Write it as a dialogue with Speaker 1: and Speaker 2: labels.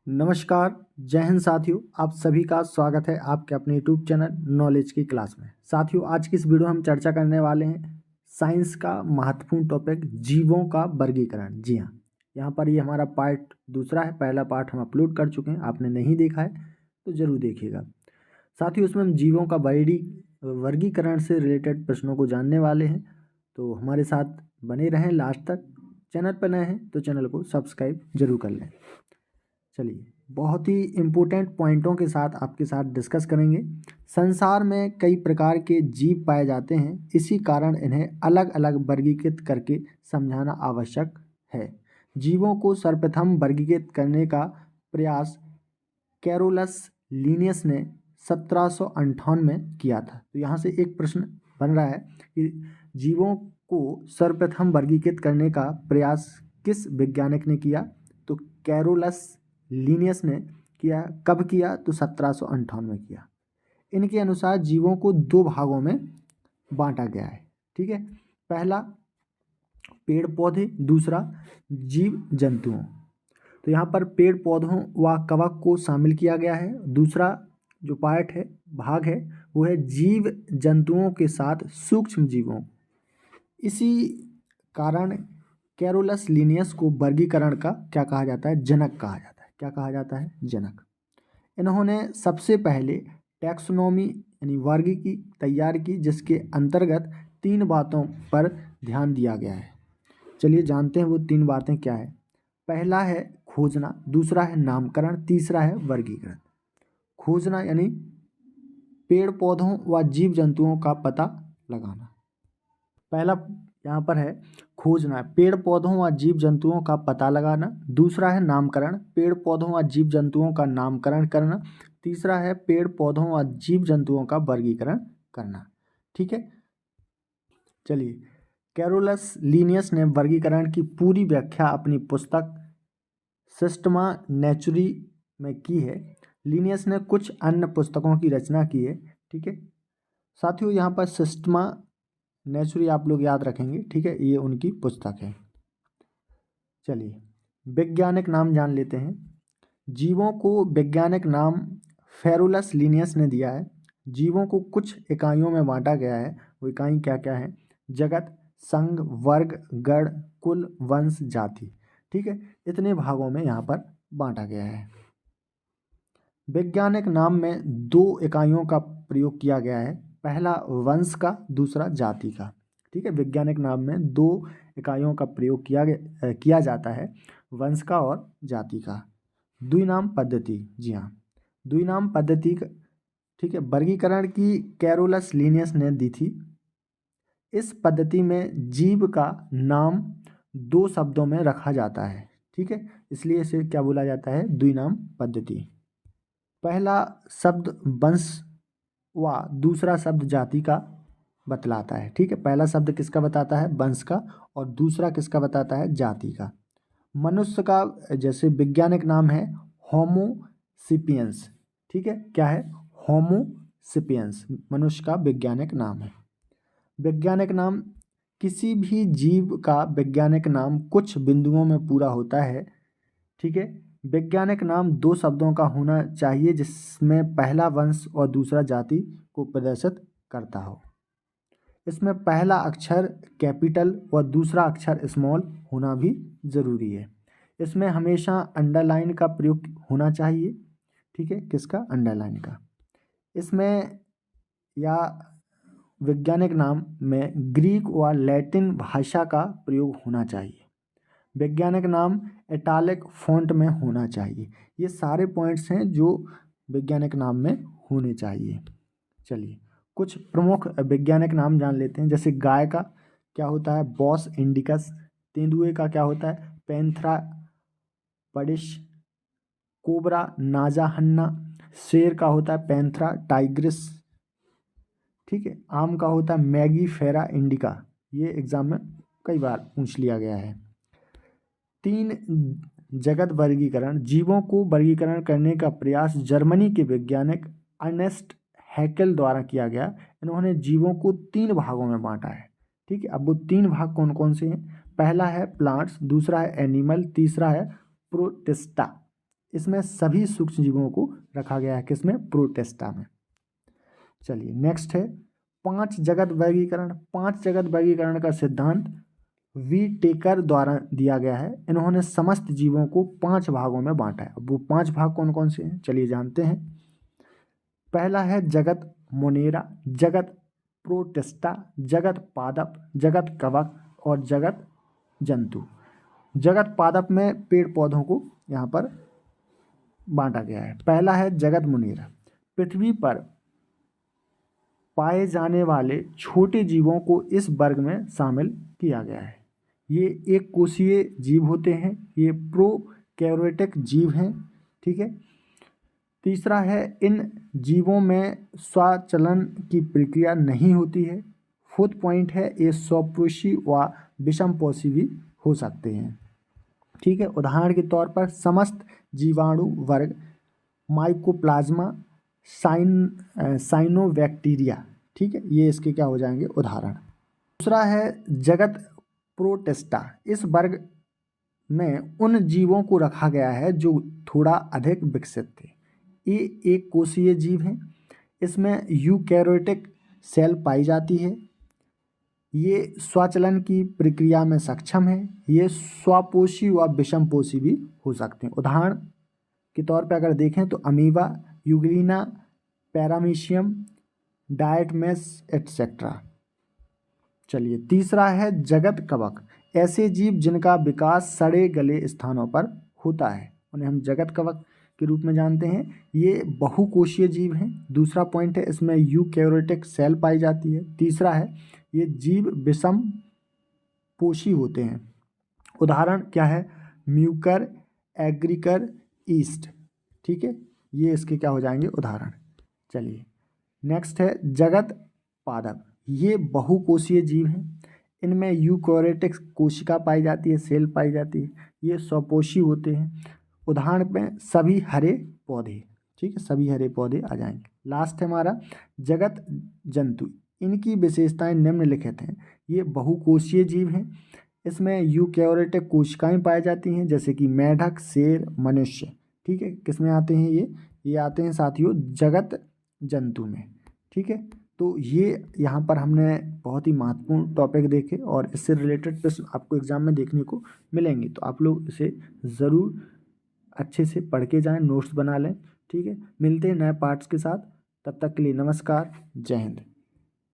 Speaker 1: नमस्कार, जय हिंद साथियों। आप सभी का स्वागत है आपके अपने यूट्यूब चैनल नॉलेज की क्लास में। साथियों, आज की इस वीडियो में हम चर्चा करने वाले हैं साइंस का महत्वपूर्ण टॉपिक जीवों का वर्गीकरण। जी हाँ, यहाँ पर ये हमारा पार्ट दूसरा है। पहला पार्ट हम अपलोड कर चुके हैं, आपने नहीं देखा है तो ज़रूर देखिएगा। साथियों, इसमें हम जीवों का वर्गीकरण से रिलेटेड प्रश्नों को जानने वाले हैं, तो हमारे साथ बने रहें लास्ट तक। चैनल पर नए हैं तो चैनल को सब्सक्राइब जरूर कर लें। चलिए, बहुत ही इम्पोर्टेंट पॉइंटों के साथ आपके साथ डिस्कस करेंगे। संसार में कई प्रकार के जीव पाए जाते हैं, इसी कारण इन्हें अलग अलग वर्गीकृत करके समझाना आवश्यक है। जीवों को सर्वप्रथम वर्गीकृत करने का प्रयास कैरोलस लिनियस ने 1758 में किया था। तो यहाँ से एक प्रश्न बन रहा है कि जीवों को सर्वप्रथम वर्गीकृत करने का प्रयास किस वैज्ञानिक ने किया? तो कैरोलस लिनियस ने किया। कब किया? तो 1758 में किया। इनके अनुसार जीवों को दो भागों में बांटा गया है। ठीक है, पहला पेड़ पौधे, दूसरा जीव जंतुओं। तो यहाँ पर पेड़ पौधों व कवक को शामिल किया गया है। दूसरा जो पार्ट है, भाग है, वो है जीव जंतुओं के साथ सूक्ष्म जीवों। इसी कारण कैरोलस लिनियस को वर्गीकरण का क्या कहा जाता है? जनक कहा जाता है। क्या कहा जाता है? जनक। इन्होंने सबसे पहले टैक्सोनॉमी यानी वर्गीकी तैयार की, जिसके अंतर्गत 3 बातों पर ध्यान दिया गया है। चलिए जानते हैं वो 3 बातें क्या है। पहला है खोजना, दूसरा है नामकरण, तीसरा है वर्गीकरण। खोजना यानी पेड़ पौधों व जीव जंतुओं का पता लगाना। पहला यहाँ पर है खोजना, पेड़ पौधों व जीव जंतुओं का पता लगाना। दूसरा है नामकरण, पेड़ पौधों व जीव जंतुओं का नामकरण करना। तीसरा है पेड़ पौधों व जीव जंतुओं का वर्गीकरण करना। ठीक है, चलिए, कैरोलस लिनियस ने वर्गीकरण की पूरी व्याख्या अपनी पुस्तक सिस्टमा नेचुरी में की है। लिनियस ने कुछ अन्य पुस्तकों की रचना की है। ठीक है साथियों, यहाँ पर सिस्टमा नेचुरी आप लोग याद रखेंगे। ठीक है, ये उनकी पुस्तक है। चलिए, वैज्ञानिक नाम जान लेते हैं। जीवों को वैज्ञानिक नाम फेरुलस लिनियस ने दिया है। जीवों को कुछ इकाइयों में बांटा गया है। वो इकाई क्या क्या है? जगत, संघ, वर्ग, गण, कुल, वंश, जाति। ठीक है, इतने भागों में यहाँ पर बांटा गया है। वैज्ञानिक नाम में 2 इकाइयों का प्रयोग किया गया है। पहला वंश का, दूसरा जाति का। ठीक है, वैज्ञानिक नाम में 2 इकाइयों का प्रयोग किया जाता है, वंश का और जाति का। द्विनाम पद्धति, जी हाँ, द्विनाम पद्धति। ठीक है, वर्गीकरण की कैरोलस लिनियस ने दी थी। इस पद्धति में जीव का नाम 2 शब्दों में रखा जाता है। ठीक है, इसलिए इसे क्या बोला जाता है? द्विनाम पद्धति। पहला शब्द वंश व दूसरा शब्द जाति का बतलाता है। ठीक है, पहला शब्द किसका बताता है? वंश का, और दूसरा किसका बताता है? जाति का। मनुष्य का जैसे वैज्ञानिक नाम है होमो सिपियंस। ठीक है, क्या है? होमो सिपियंस मनुष्य का वैज्ञानिक नाम है। वैज्ञानिक नाम, किसी भी जीव का वैज्ञानिक नाम कुछ बिंदुओं में पूरा होता है। ठीक है, वैज्ञानिक नाम 2 शब्दों का होना चाहिए, जिसमें पहला वंश और दूसरा जाति को प्रदर्शित करता हो। इसमें पहला अक्षर कैपिटल और दूसरा अक्षर स्मॉल होना भी ज़रूरी है। इसमें हमेशा अंडरलाइन का प्रयोग होना चाहिए। ठीक है, किसका? अंडरलाइन का। इसमें या वैज्ञानिक नाम में ग्रीक व लैटिन भाषा का प्रयोग होना चाहिए। वैज्ञानिक नाम इटालिक फॉन्ट में होना चाहिए। ये सारे पॉइंट्स हैं जो वैज्ञानिक नाम में होने चाहिए। चलिए, कुछ प्रमुख वैज्ञानिक नाम जान लेते हैं। जैसे गाय का क्या होता है? Bos indicus. तेंदुए का क्या होता है? पैंथरा पडिश। कोबरा नाजा हन्ना। शेर का होता है पैंथरा टाइग्रिस। ठीक है, आम का होता है मैगी फेरा इंडिका। ये एग्जाम में कई बार पूछ लिया गया है। 3 जगत वर्गीकरण। जीवों को वर्गीकरण करने का प्रयास जर्मनी के वैज्ञानिक अर्नेस्ट हैकेल द्वारा किया गया। इन्होंने जीवों को 3 भागों में बांटा है। ठीक है, अब वो 3 भाग कौन कौन से हैं? पहला है प्लांट्स, दूसरा है एनिमल, तीसरा है प्रोटिस्टा। इसमें सभी सूक्ष्म जीवों को रखा गया है, किसमें, प्रोटिस्टा में। चलिए नेक्स्ट है पांच जगत वर्गीकरण। पांच जगत वर्गीकरण का सिद्धांत वी टेकर द्वारा दिया गया है। इन्होंने समस्त जीवों को पांच भागों में बांटा है। अब वो पांच भाग कौन कौन से हैं, चलिए जानते हैं। पहला है जगत मोनेरा, जगत प्रोटिस्टा, जगत पादप, जगत कवक और जगत जंतु। जगत पादप में पेड़ पौधों को यहाँ पर बांटा गया है। पहला है जगत मोनेरा। पृथ्वी पर पाए जाने वाले छोटे जीवों को इस वर्ग में शामिल किया गया है। ये एक कोशीय जीव होते हैं, ये प्रोकैरियोटिक जीव हैं, ठीक है। तीसरा है इन जीवों में स्वचलन की प्रक्रिया नहीं होती है। फोर्थ पॉइंट है ये स्वपोषी व विषमपोषी भी हो सकते हैं, ठीक है। उदाहरण के तौर पर समस्त जीवाणु वर्ग, माइकोप्लाज्मा, साइनोबैक्टीरिया, ठीक है, ये इसके क्या हो जाएंगे, उदाहरण। दूसरा है जगत प्रोटिस्टा। इस वर्ग में उन जीवों को रखा गया है जो थोड़ा अधिक विकसित थे। ये एक कोशीय जीव हैं। इसमें यूकैरियोटिक सेल पाई जाती है। ये स्वचलन की प्रक्रिया में सक्षम है। ये स्वपोषी व विषमपोषी भी हो सकते हैं। उदाहरण के तौर पर अगर देखें तो अमीबा, यूग्लिना, पैरामीशियम, डायटमेस एटसेट्रा। चलिए तीसरा है जगत कवक। ऐसे जीव जिनका विकास सड़े गले स्थानों पर होता है उन्हें हम जगत कवक के रूप में जानते हैं। ये बहुकोशीय जीव हैं। दूसरा पॉइंट है इसमें यूकैरियोटिक सेल पाई जाती है। तीसरा है ये जीव विषम पोषी होते हैं। उदाहरण क्या है, म्यूकर, एग्रीकर, ईस्ट, ठीक है, ये इसके क्या हो जाएंगे, उदाहरण। चलिए नेक्स्ट है जगत पादप। ये बहुकोशीय जीव हैं। इनमें यूकैरियोटिक कोशिका पाई जाती है, सेल पाई जाती है। ये स्वपोषी होते हैं। उदाहरण में सभी हरे पौधे, ठीक है, सभी हरे पौधे आ जाएंगे। लास्ट है हमारा जगत जंतु। इनकी विशेषताएं निम्नलिखित हैं। ये बहुकोशीय जीव हैं। इसमें यूकैरियोटिक कोशिकाएं पाई जाती हैं जैसे कि मेढक, शेर, मनुष्य, ठीक है। किसमें आते हैं ये आते हैं साथियों जगत जंतु में, ठीक है। तो ये यहाँ पर हमने बहुत ही महत्वपूर्ण टॉपिक देखे और इससे रिलेटेड प्रश्न आपको एग्जाम में देखने को मिलेंगे, तो आप लोग इसे ज़रूर अच्छे से पढ़ के जाएं, नोट्स बना लें, ठीक है। मिलते हैं नए पार्ट्स के साथ, तब तक के लिए नमस्कार, जय हिंद।